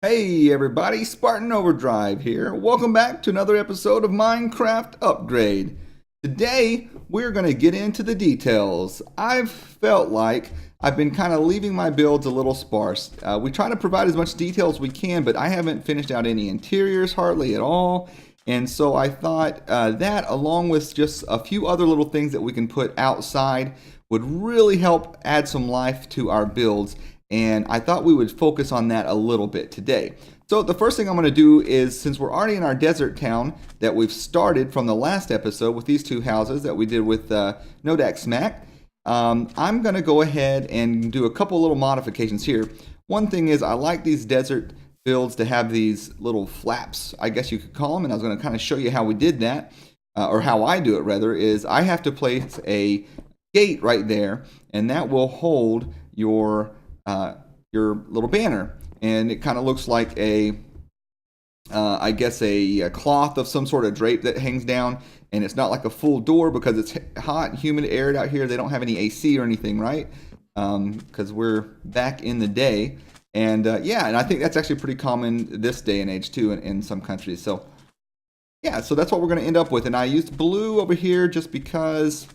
Hey everybody, Spartan Overdrive here. Welcome back to another episode of Minecraft Upgrade. Today, we're going to get into the details. I've felt like I've been kind of leaving my builds a little sparse. We try to provide as much detail as we can, but I haven't finished out any interiors hardly at all. And so I thought that, along with just a few other little things that we can put outside, would really help add some life to our builds. And I thought we would focus on that a little bit today. So the first thing I'm going to do is, since we're already in our desert town that we've started from the last episode with these two houses that we did with Nodak Smack, I'm going to go ahead and do a couple little modifications here. One thing is, I like these desert builds to have these little flaps, I guess you could call them, and I was going to kind of show you how we did that, or how I do it rather, is I have to place a gate right there, and that will hold your little banner, and it kind of looks like I guess a cloth of some sort of drape that hangs down, and it's not like a full door because it's hot and humid, arid out here. They don't have any AC or anything, right? Because we're back in the day, and yeah, and I think that's actually pretty common this day and age too in some countries. So yeah, so that's what we're going to end up with, and I used blue over here just because.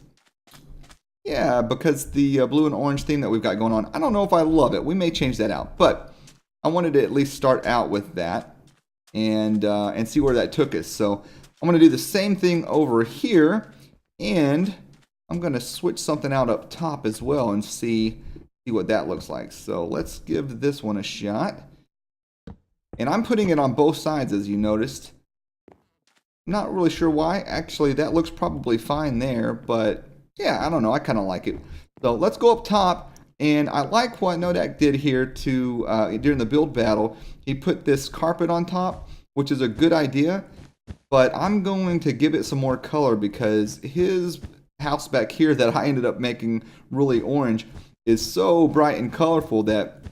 Yeah, because the blue and orange theme that we've got going on, I don't know if I love it. We may change that out, but I wanted to at least start out with that and see where that took us. So I'm going to do the same thing over here, and I'm going to switch something out up top as well and see what that looks like. So let's give this one a shot. And I'm putting it on both sides, as you noticed. Not really sure why. Actually, that looks probably fine there, but yeah, I don't know. I kind of like it. So let's go up top, and I like what Nodak did here to during the build battle. He put this carpet on top, which is a good idea, but I'm going to give it some more color because his house back here that I ended up making really orange is so bright and colorful that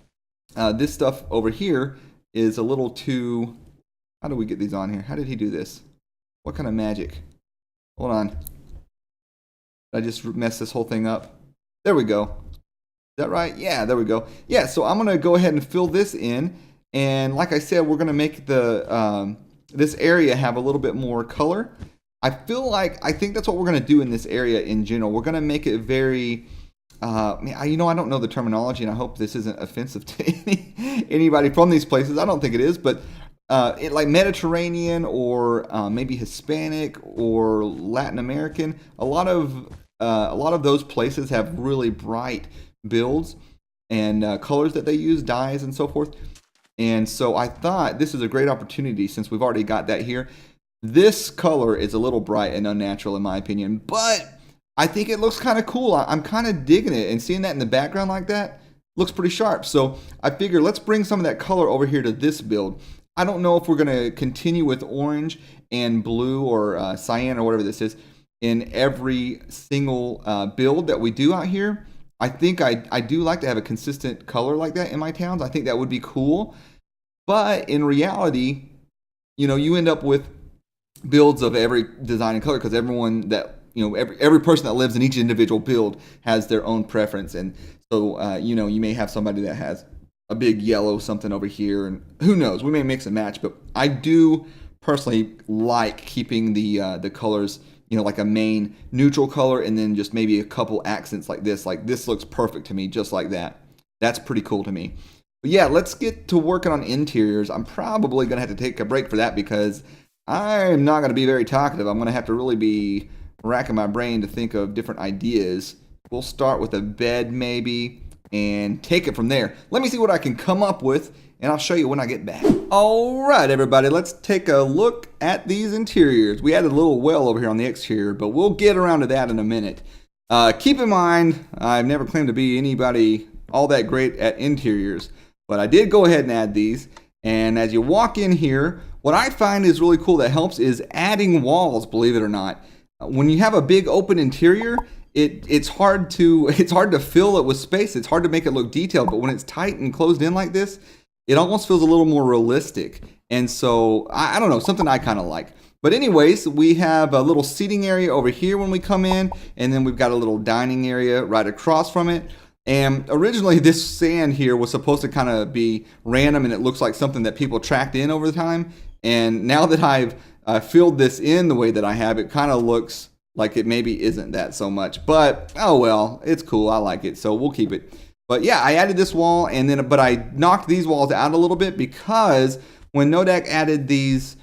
this stuff over here is a little too... How do we get these on here? How did he do this? What kind of magic? Hold on. I just messed this whole thing up. There we go. Is that right? Yeah, there we go. Yeah, so I'm going to go ahead and fill this in. And like I said, we're going to make the this area have a little bit more color. I think that's what we're going to do in this area in general. We're going to make it very... I don't know the terminology, and I hope this isn't offensive to anybody from these places. I don't think it is, but like Mediterranean or maybe Hispanic or Latin American. A lot of those places have really bright builds and colors that they use, dyes and so forth. And so I thought this is a great opportunity since we've already got that here. This color is a little bright and unnatural in my opinion, but I think it looks kind of cool. I'm kind of digging it, and seeing that in the background like that looks pretty sharp. So I figure let's bring some of that color over here to this build. I don't know if we're going to continue with orange and blue or cyan or whatever this is in every single build that we do out here. I think I do like to have a consistent color like that in my towns. I think that would be cool. But in reality, you end up with builds of every design and color because everyone that, every person that lives in each individual build has their own preference. And so, you may have somebody that has a big yellow something over here, and who knows, we may mix and match. But I do personally like keeping the colors, like a main neutral color, and then just maybe a couple accents like this. Like this looks perfect to me, just like that. That's pretty cool to me. But yeah, let's get to working on interiors. I'm probably gonna have to take a break for that because I'm not gonna be very talkative. I'm gonna have to really be racking my brain to think of different ideas. We'll start with a bed maybe, and take it from there. Let me see what I can come up with, and I'll show you when I get back. All right, everybody, let's take a look at these interiors. We added a little well over here on the exterior, but we'll get around to that in a minute. Keep in mind, I've never claimed to be anybody all that great at interiors, but I did go ahead and add these. And as you walk in here, what I find is really cool that helps is adding walls, believe it or not. When you have a big open interior, it's hard to fill it with space. It's hard to make it look detailed, but when it's tight and closed in like this, it almost feels a little more realistic. And so I don't know, something I kind of like. But anyways, we have a little seating area over here when we come in, and then we've got a little dining area right across from it. And originally this sand here was supposed to kind of be random, and it looks like something that people tracked in over time. And now that I've filled this in the way that I have, it kind of looks like it maybe isn't that so much. But oh well, it's cool. I like it, so we'll keep it. But yeah, I added this wall, and then but I knocked these walls out a little bit because when Nodak added these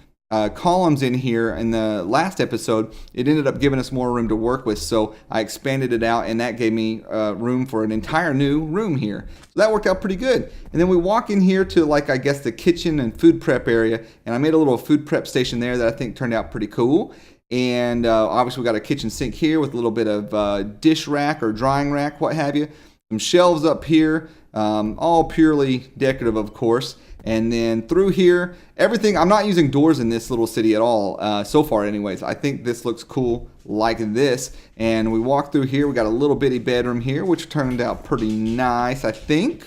columns in here in the last episode, it ended up giving us more room to work with. So I expanded it out, and that gave me room for an entire new room here. So that worked out pretty good. And then we walk in here to, like, I guess the kitchen and food prep area, and I made a little food prep station there that I think turned out pretty cool. And obviously we got a kitchen sink here with a little bit of dish rack or drying rack, what have you. Some shelves up here, all purely decorative, of course. And then through here, everything, I'm not using doors in this little city at all, so far anyways. I think this looks cool like this. And we walk through here, we got a little bitty bedroom here, which turned out pretty nice, I think.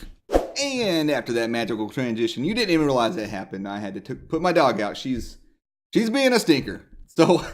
And after that magical transition, you didn't even realize that happened. I had to put my dog out. She's being a stinker. So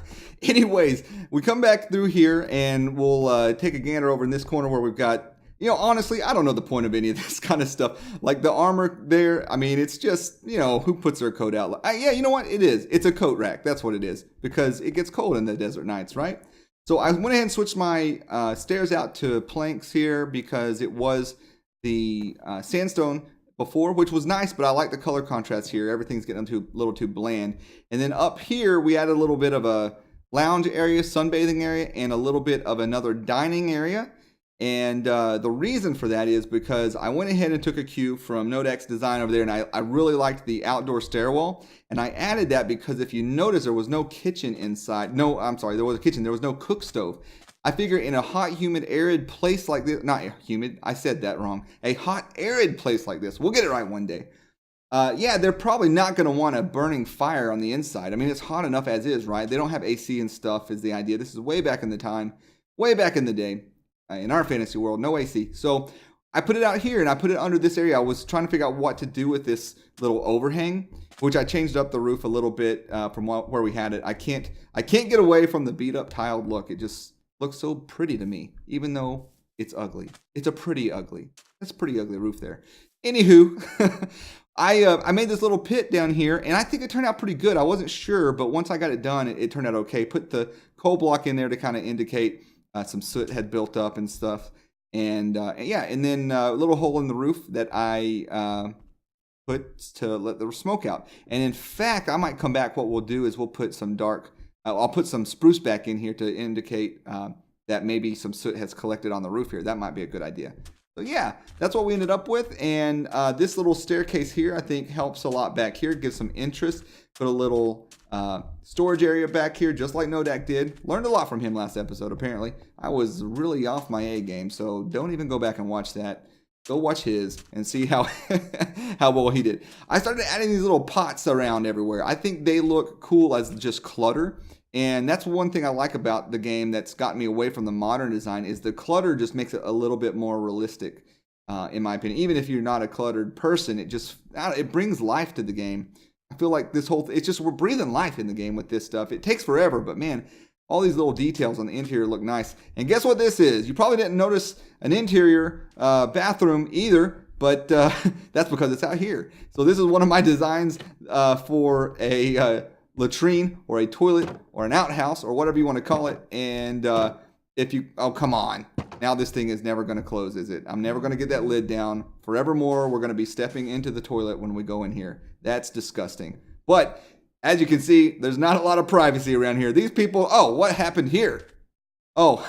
anyways, we come back through here, and we'll take a gander over in this corner where we've got, honestly, I don't know the point of any of this kind of stuff. Like the armor there, I mean, it's just, who puts their coat out? Yeah, you know what? It is. It's a coat rack. That's what it is, because it gets cold in the desert nights, right? So I went ahead and switched my stairs out to planks here because it was the sandstone before, which was nice, but I like the color contrast here. Everything's getting a little too bland. And then up here, we added a little bit of a lounge area, sunbathing area, and a little bit of another dining area. And the reason for that is because I went ahead and took a cue from Nodak's design over there, and I really liked the outdoor stairwell. And I added that because if you notice, there was no kitchen inside. No, I'm sorry, there was a kitchen. There was no cook stove. I figure in a hot, humid, arid place like this, not humid, I said that wrong. A hot, arid place like this, we'll get it right one day. Yeah, they're probably not going to want a burning fire on the inside. I mean, it's hot enough as is, right? They don't have AC and stuff is the idea. This is way back in the time, way back in the day. In our fantasy world, no AC. So I put it out here, and I put it under this area. I was trying to figure out what to do with this little overhang, which I changed up the roof a little bit from where we had it. I can't get away from the beat up tiled look. It just looks so pretty to me, even though it's ugly. It's a pretty ugly. That's a pretty ugly roof there. Anywho, I made this little pit down here, and I think it turned out pretty good. I wasn't sure, but once I got it done, it turned out okay. Put the coal block in there to kind of indicate some soot had built up and stuff. And yeah, and then a little hole in the roof that I put to let the smoke out. And in fact, I might come back. What we'll do is we'll put some I'll put some spruce back in here to indicate that maybe some soot has collected on the roof here. That might be a good idea. So yeah, that's what we ended up with. And this little staircase here, I think, helps a lot back here. Gives some interest. Put a little storage area back here, just like Nodak did. Learned a lot from him last episode, apparently. I was really off my A game, so don't even go back and watch that. Go watch his and see how how well he did. I started adding these little pots around everywhere. I think they look cool as just clutter. And that's one thing I like about the game that's gotten me away from the modern design is the clutter just makes it a little bit more realistic, in my opinion. Even if you're not a cluttered person, it brings life to the game. I feel like this whole it's just we're breathing life in the game with this stuff. It takes forever, but man, all these little details on the interior look nice. And guess what this is? You probably didn't notice an interior bathroom either, but that's because it's out here. So this is one of my designs for a latrine or a toilet or an outhouse or whatever you want to call it. And oh, come on. Now this thing is never going to close, is it? I'm never going to get that lid down. Forevermore, we're going to be stepping into the toilet when we go in here. That's disgusting. But as you can see, there's not a lot of privacy around here. These people, oh, what happened here? Oh,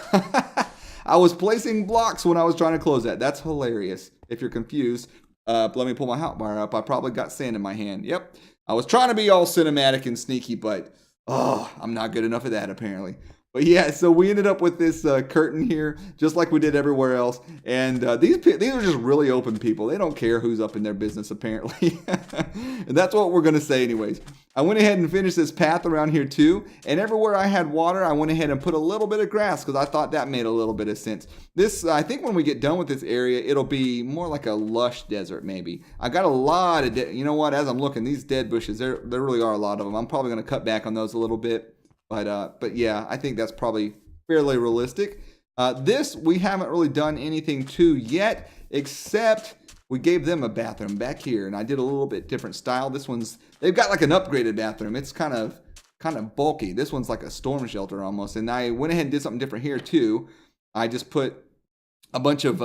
I was placing blocks when I was trying to close that. That's hilarious. If you're confused, let me pull my hotbar up. I probably got sand in my hand. Yep. I was trying to be all cinematic and sneaky, but I'm not good enough at that apparently. But yeah, so we ended up with this curtain here, just like we did everywhere else. And these are just really open people. They don't care who's up in their business, apparently. And that's what we're going to say anyways. I went ahead and finished this path around here too. And everywhere I had water, I went ahead and put a little bit of grass because I thought that made a little bit of sense. This, I think when we get done with this area, it'll be more like a lush desert maybe. I got a lot of, you know what, as I'm looking, these dead bushes, there really are a lot of them. I'm probably going to cut back on those a little bit. But yeah, I think that's probably fairly realistic. This we haven't really done anything to yet, except we gave them a bathroom back here, and I did a little bit different style. This one's, they've got like an upgraded bathroom. It's kind of bulky. This one's like a storm shelter almost, and I went ahead and did something different here too. I just put a bunch of,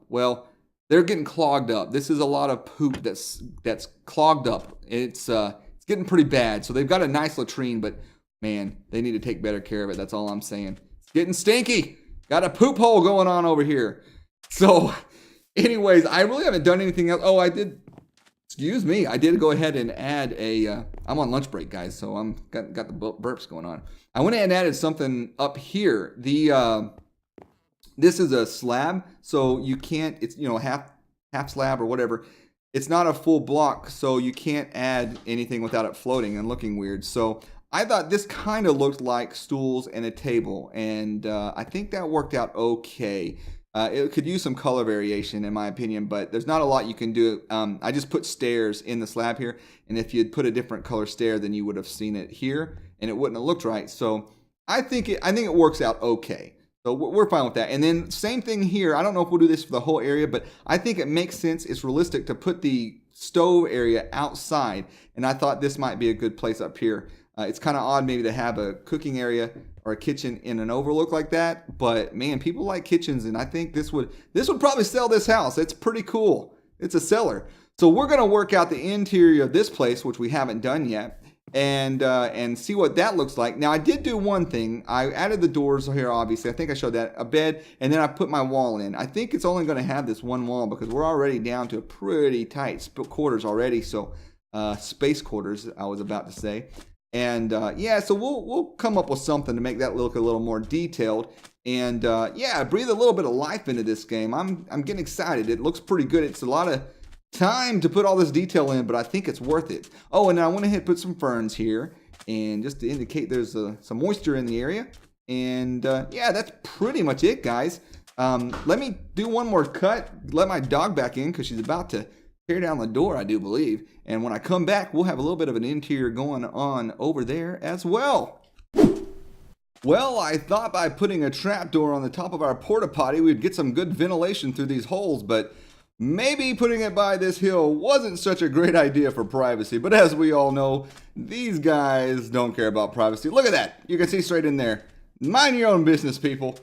well, they're getting clogged up. This is a lot of poop that's clogged up. It's getting pretty bad. So they've got a nice latrine, but man, they need to take better care of it. That's all I'm saying. It's getting stinky. Got a poop hole going on over here. So anyways, I really haven't done anything else. Oh, I did. Excuse me. I did go ahead and add a, I'm on lunch break, guys, so I'm got the burps going on. I went ahead and added something up here. This is a slab, so you can't, it's, you know, half slab or whatever. It's not a full block, so you can't add anything without it floating and looking weird. So I thought this kind of looked like stools and a table, and I think that worked out okay. It could use some color variation in my opinion, but there's not a lot you can do. I just put stairs in the slab here, and if you'd put a different color stair, then you would have seen it here, and it wouldn't have looked right. So I think it works out okay. So we're fine with that. And then same thing here. I don't know if we'll do this for the whole area, but I think it makes sense. It's realistic to put the stove area outside, and I thought this might be a good place up here. It's kind of odd maybe to have a cooking area or a kitchen in an overlook like that, but man, people like kitchens, and I think this would probably sell this house. It's pretty cool. It's a seller. So we're going to work out the interior of this place, which we haven't done yet, and see what that looks like. Now, I did do one thing. I added the doors here, obviously. I think I showed that, a bed, and then I put my wall in. I think it's only going to have this one wall because we're already down to a pretty tight quarters already, so space quarters, I was about to say. And yeah, so we'll come up with something to make that look a little more detailed. And yeah, breathe a little bit of life into this game. I'm getting excited. It looks pretty good. It's a lot of time to put all this detail in, but I think it's worth it. Oh, and I went ahead and put some ferns here, and just to indicate there's some moisture in the area. And yeah, that's pretty much it, guys. Let me do one more cut, let my dog back in because she's about to tear down the door, I do believe. And when I come back, we'll have a little bit of an interior going on over there as well. Well, I thought by putting a trapdoor on the top of our porta potty, we'd get some good ventilation through these holes, but maybe putting it by this hill wasn't such a great idea for privacy. But as we all know, these guys don't care about privacy. Look at that. You can see straight in there. Mind your own business, people.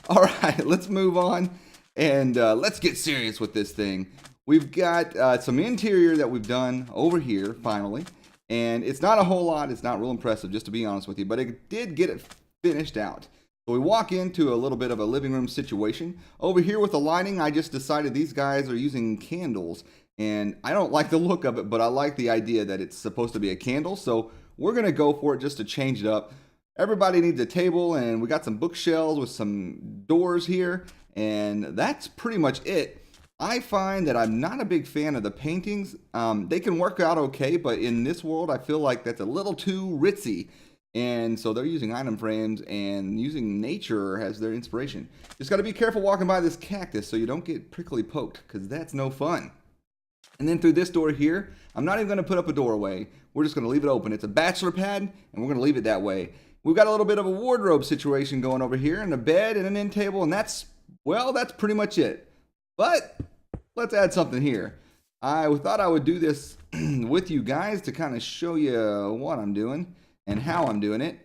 All right, let's move on and let's get serious with this thing. We've got some interior that we've done over here, finally. And it's not a whole lot. It's not real impressive, just to be honest with you. But it did get it finished out. So we walk into a little bit of a living room situation. Over here with the lighting, I just decided these guys are using candles. And I don't like the look of it, but I like the idea that it's supposed to be a candle. So we're going to go for it just to change it up. Everybody needs a table, and we got some bookshelves with some doors here. And that's pretty much it. I find that I'm not a big fan of the paintings. They can work out okay, but in this world, I feel like that's a little too ritzy. And so they're using item frames and using nature as their inspiration. Just got to be careful walking by this cactus so you don't get prickly poked, because that's no fun. And then through this door here, I'm not even going to put up a doorway. We're just going to leave it open. It's a bachelor pad, and we're going to leave it that way. We've got a little bit of a wardrobe situation going over here, and a bed and an end table, and that's pretty much it. But let's add something here. I thought I would do this with you guys to kind of show you what I'm doing and how I'm doing it.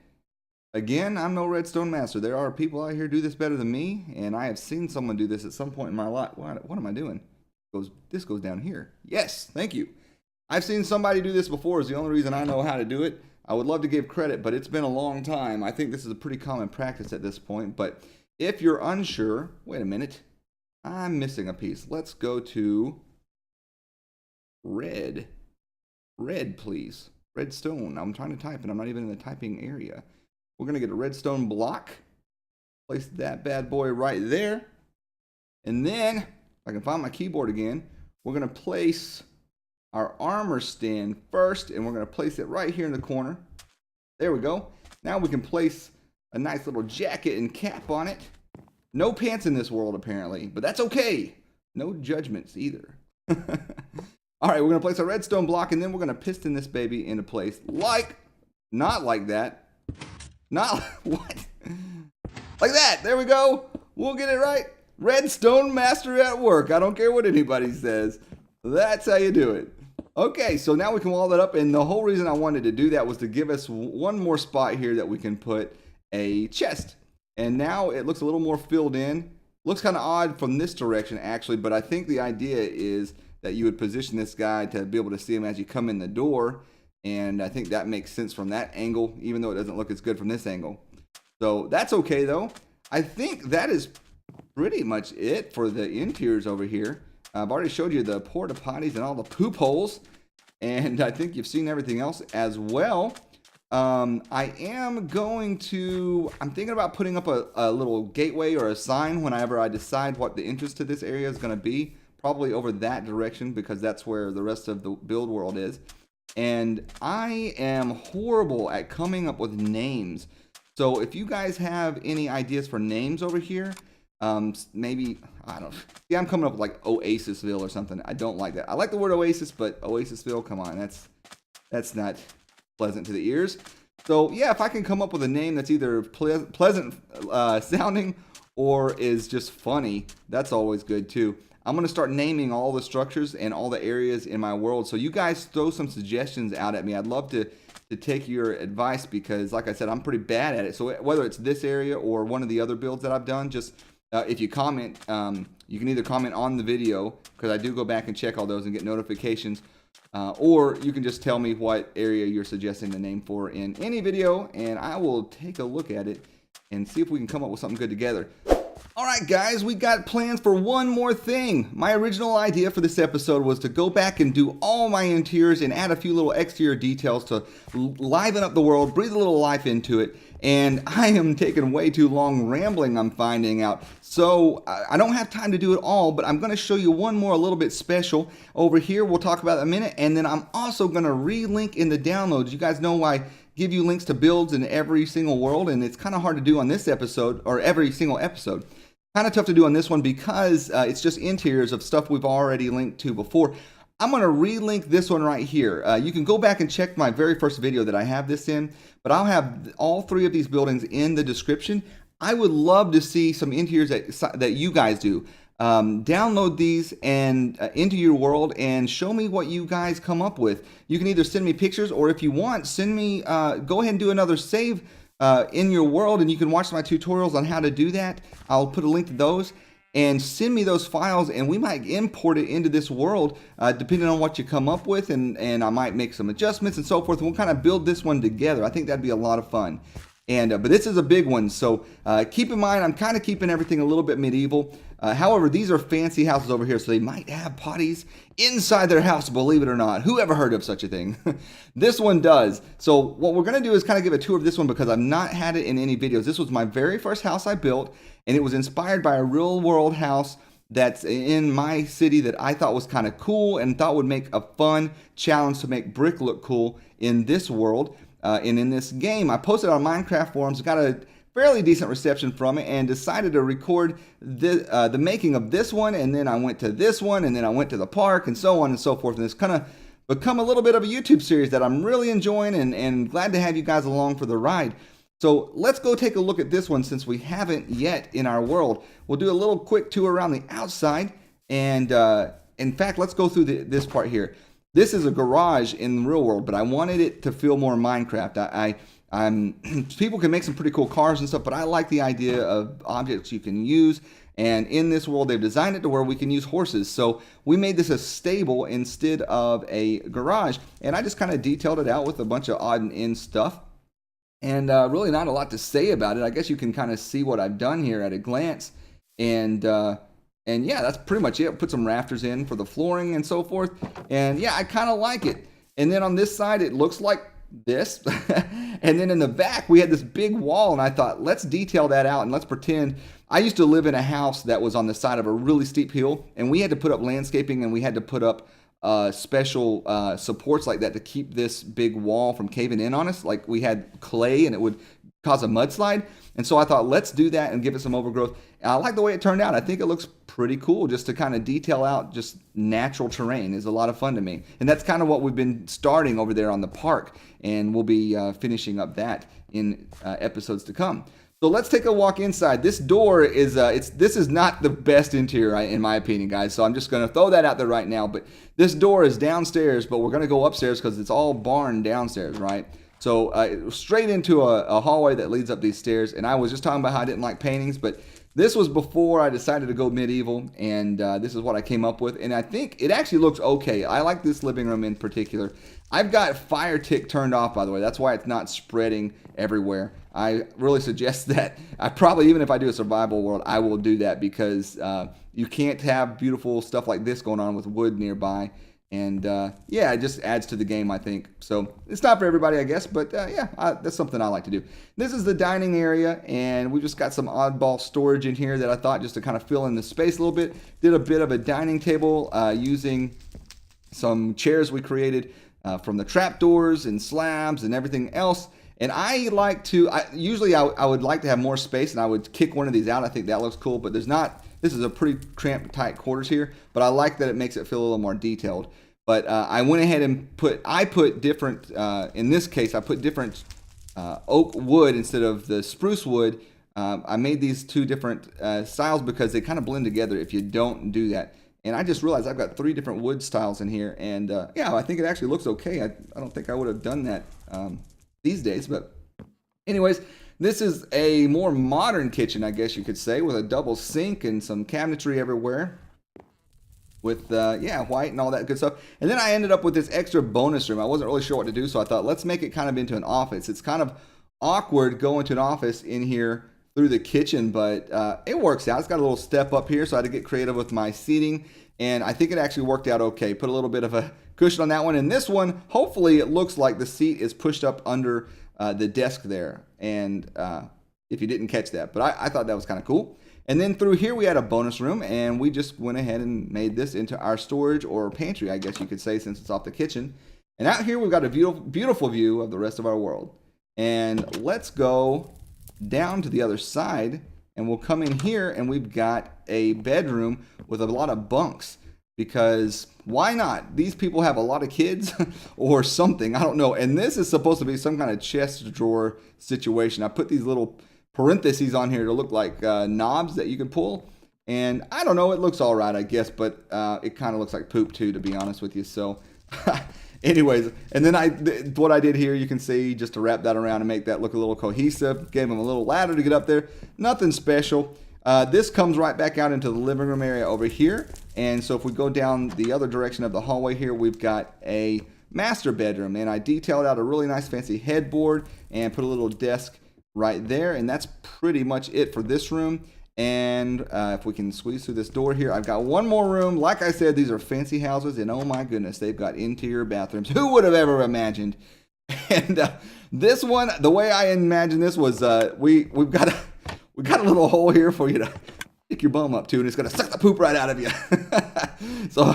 Again, I'm no redstone master. There are people out here who do this better than me, and I have seen someone do this at some point in my life. What am I doing? This goes down here. Yes, thank you. I've seen somebody do this before. Is the only reason I know how to do it. I would love to give credit, but it's been a long time. I think this is a pretty common practice at this point, but if you're unsure, wait a minute. I'm missing a piece. Let's go to red. Red, please. Redstone. I'm trying to type and I'm not even in the typing area. We're going to get a redstone block. Place that bad boy right there. And then, if I can find my keyboard again, we're going to place our armor stand first, and we're going to place it right here in the corner. There we go. Now we can place a nice little jacket and cap on it. No pants in this world, apparently, but that's okay. No judgments either. All right, we're going to place a redstone block, and then we're going to piston this baby into place. Not like that. Not, what? Like that. There we go. We'll get it right. Redstone master at work. I don't care what anybody says. That's how you do it. Okay, so now we can wall that up, and the whole reason I wanted to do that was to give us one more spot here that we can put a chest. And now it looks a little more filled in. Looks kind of odd from this direction, actually, but I think the idea is that you would position this guy to be able to see him as you come in the door, and I think that makes sense from that angle, even though it doesn't look as good from this angle. So that's okay, though. I think that is pretty much it for the interiors over here. I've already showed you the porta potties and all the poop holes, and I think you've seen everything else as well. I'm thinking about putting up a little gateway or a sign whenever I decide what the entrance to this area is going to be, probably over that direction because that's where the rest of the build world is. And I am horrible at coming up with names. So if you guys have any ideas for names over here, maybe, I don't know. Yeah, I'm coming up with like Oasisville or something. I don't like that. I like the word Oasis, but Oasisville, come on, that's not pleasant to the ears. So yeah, if I can come up with a name that's either pleasant sounding or is just funny, that's always good too. I'm going to start naming all the structures and all the areas in my world. So you guys throw some suggestions out at me. I'd love to take your advice because, like I said, I'm pretty bad at it. So whether it's this area or one of the other builds that I've done, just if you comment, you can either comment on the video because I do go back and check all those and get notifications, or you can just tell me what area you're suggesting the name for in any video, and I will take a look at it and see if we can come up with something good together. Alright guys, we got plans for one more thing. My original idea for this episode was to go back and do all my interiors and add a few little exterior details to liven up the world, breathe a little life into it, and I am taking way too long rambling, I'm finding out. So I don't have time to do it all, but I'm going to show you one more a little bit special over here. We'll talk about it in a minute, and then I'm also going to re-link in the downloads. You guys know I give you links to builds in every single world, and it's kind of hard to do on this episode, or every single episode. Kind of tough to do on this one because it's just interiors of stuff we've already linked to before. I'm going to relink this one right here. You can go back and check my very first video that I have this in, but I'll have all three of these buildings in the description. I would love to see some interiors that you guys do. Download these and into your world and show me what you guys come up with. You can either send me pictures, or if you want, send me, go ahead and do another save in your world, and you can watch my tutorials on how to do that. I'll put a link to those, and send me those files, and we might import it into this world depending on what you come up with, and I might make some adjustments and so forth, and we'll kind of build this one together. I think that'd be a lot of fun. And but this is a big one, so keep in mind I'm kind of keeping everything a little bit medieval. However, these are fancy houses over here, so they might have potties inside their house, believe it or not. Who ever heard of such a thing? This one does. So what we're going to do is kind of give a tour of this one because I've not had it in any videos. This was my very first house I built, and it was inspired by a real world house that's in my city that I thought was kind of cool and thought would make a fun challenge to make brick look cool in this world. And in this game, I posted on Minecraft forums, got a fairly decent reception from it, and decided to record the making of this one, and then I went to this one, and then I went to the park, and so on and so forth. And it's kind of become a little bit of a YouTube series that I'm really enjoying, and glad to have you guys along for the ride. So let's go take a look at this one since we haven't yet in our world. We'll do a little quick tour around the outside, and in fact, let's go through this part here. This is a garage in the real world, but I wanted it to feel more Minecraft. People can make some pretty cool cars and stuff, but I like the idea of objects you can use. And in this world, they've designed it to where we can use horses. So we made this a stable instead of a garage. And I just kind of detailed it out with a bunch of odd and end stuff. And really not a lot to say about it. I guess you can kind of see what I've done here at a glance. And yeah, that's pretty much it. Put some rafters in for the flooring and so forth. And yeah, I kind of like it. And then on this side, it looks like this. And then in the back, we had this big wall. And I thought, let's detail that out and let's pretend. I used to live in a house that was on the side of a really steep hill. And we had to put up landscaping, and we had to put up special supports like that to keep this big wall from caving in on us. Like we had clay and it would cause a mudslide. And so I thought, let's do that and give it some overgrowth. And I like the way it turned out. I think it looks pretty cool just to kind of detail out just natural terrain. Is a lot of fun to me. And that's kind of what we've been starting over there on the park. And we'll be finishing up that in episodes to come. So let's take a walk inside. This door is this is not the best interior in my opinion, guys. So I'm just gonna throw that out there right now. But this door is downstairs, but we're gonna go upstairs because it's all barn downstairs, right? So straight into a hallway that leads up these stairs. And I was just talking about how I didn't like paintings, but this was before I decided to go medieval, and this is what I came up with. And I think it actually looks okay. I like this living room in particular. I've got fire tick turned off, by the way. That's why it's not spreading everywhere. I really suggest that. I probably, even if I do a survival world, I will do that because you can't have beautiful stuff like this going on with wood nearby. And yeah, it just adds to the game, I think. So it's not for everybody, I guess, but yeah, that's something I like to do. This is the dining area, and we just got some oddball storage in here that I thought just to kind of fill in the space a little bit. Did a bit of a dining table using some chairs we created from the trapdoors and slabs and everything else. And I like to, usually I would like to have more space, and I would kick one of these out. I think that looks cool, but there's not. This is a pretty cramped, tight quarters here, but I like that it makes it feel a little more detailed. But I went ahead and put different, in this case, I put different oak wood instead of the spruce wood. I made these two different styles because they kind of blend together if you don't do that. And I just realized I've got 3 different wood styles in here. And yeah, I think it actually looks okay. I don't think I would have done that these days. But anyways, this is a more modern kitchen, I guess you could say, with a double sink and some cabinetry everywhere. With, yeah, white and all that good stuff. And then I ended up with this extra bonus room. I wasn't really sure what to do, so I thought, let's make it kind of into an office. It's kind of awkward going to an office in here through the kitchen, but it works out. It's got a little step up here, so I had to get creative with my seating, and I think it actually worked out okay. Put a little bit of a cushion on that one. And this one, hopefully it looks like the seat is pushed up under the desk there, and if you didn't catch that. But I thought that was kind of cool. And then through here we had a bonus room, and we just went ahead and made this into our storage or pantry, I guess you could say, since it's off the kitchen. And out here we've got a beautiful view of the rest of our world. And let's go down to the other side, and we'll come in here, and we've got a bedroom with a lot of bunks. Because why not? These people have a lot of kids or something. I don't know. And this is supposed to be some kind of chest drawer situation. I put these little parentheses on here to look like knobs that you can pull, and I don't know, it looks all right, I guess, but it kind of looks like poop too, to be honest with you. So anyways, and then what I did here, you can see, just to wrap that around and make that look a little cohesive, gave them a little ladder to get up there. Nothing special. This comes right back out into the living room area over here, and so if we go down the other direction of the hallway here, we've got a master bedroom, and I detailed out a really nice fancy headboard and put a little desk right there, and that's pretty much it for this room. And if we can squeeze through this door here, I've got one more room. Like I said, these are fancy houses, and oh my goodness, they've got interior bathrooms. Who would have ever imagined? And this one, the way I imagined this was we've got a little hole here for you to stick your bum up to, and it's gonna suck the poop right out of you. So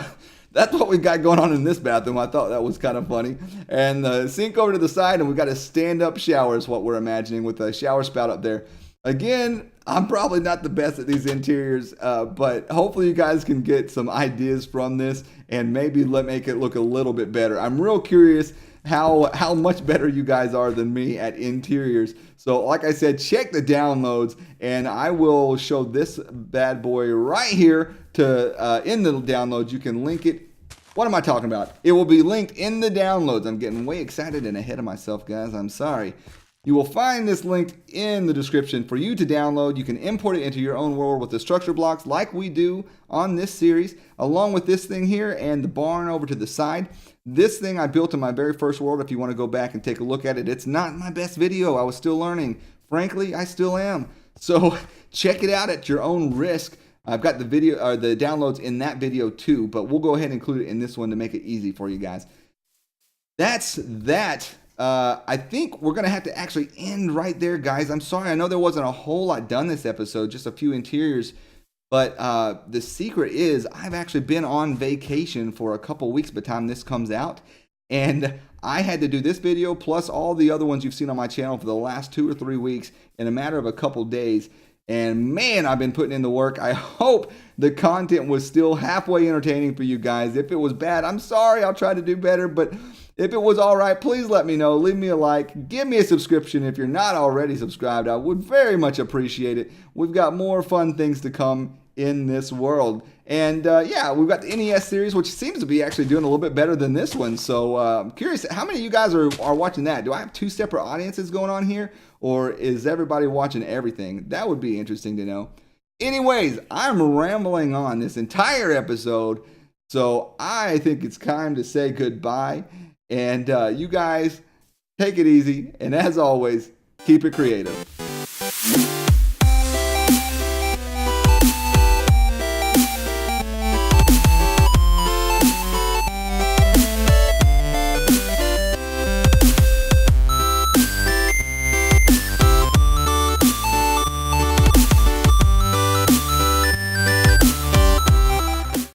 that's what we've got going on in this bathroom. I thought that was kind of funny. And the sink over to the side, and we've got a stand-up shower is what we're imagining, with a shower spout up there. Again, I'm probably not the best at these interiors, but hopefully you guys can get some ideas from this and maybe make it look a little bit better. I'm real curious how much better you guys are than me at interiors. So like I said, check the downloads, and I will show this bad boy right here to in the downloads. You can link it. What am I talking about? It will be linked in the downloads. I'm getting way excited and ahead of myself, guys. I'm sorry. You will find this linked in the description for you to download. You can import it into your own world with the structure blocks like we do on this series, along with this thing here and the barn over to the side. This thing I built in my very first world. If you want to go back and take a look at it, it's not my best video. I was still learning. Frankly, I still am. So check it out at your own risk. I've got the video or the downloads in that video too, but we'll go ahead and include it in this one to make it easy for you guys. That's that. I think we're going to have to actually end right there, guys. I'm sorry. I know there wasn't a whole lot done this episode, just a few interiors. But the secret is I've actually been on vacation for a couple weeks by the time this comes out. And I had to do this video plus all the other ones you've seen on my channel for the last 2 or 3 weeks in a matter of a couple days. And man, I've been putting in the work. I hope the content was still halfway entertaining for you guys. If it was bad, I'm sorry. I'll try to do better. But If it was all right, please let me know. Leave me a like. Give me a subscription if you're not already subscribed. I would very much appreciate it. We've got more fun things to come in this world. And yeah, we've got the NES series, which seems to be actually doing a little bit better than this one. So I'm curious, how many of you guys are watching that? Do I have two separate audiences going on here? Or is everybody watching everything? That would be interesting to know. Anyways, I'm rambling on this entire episode. So I think it's time to say goodbye. And you guys, take it easy. And as always, keep it creative.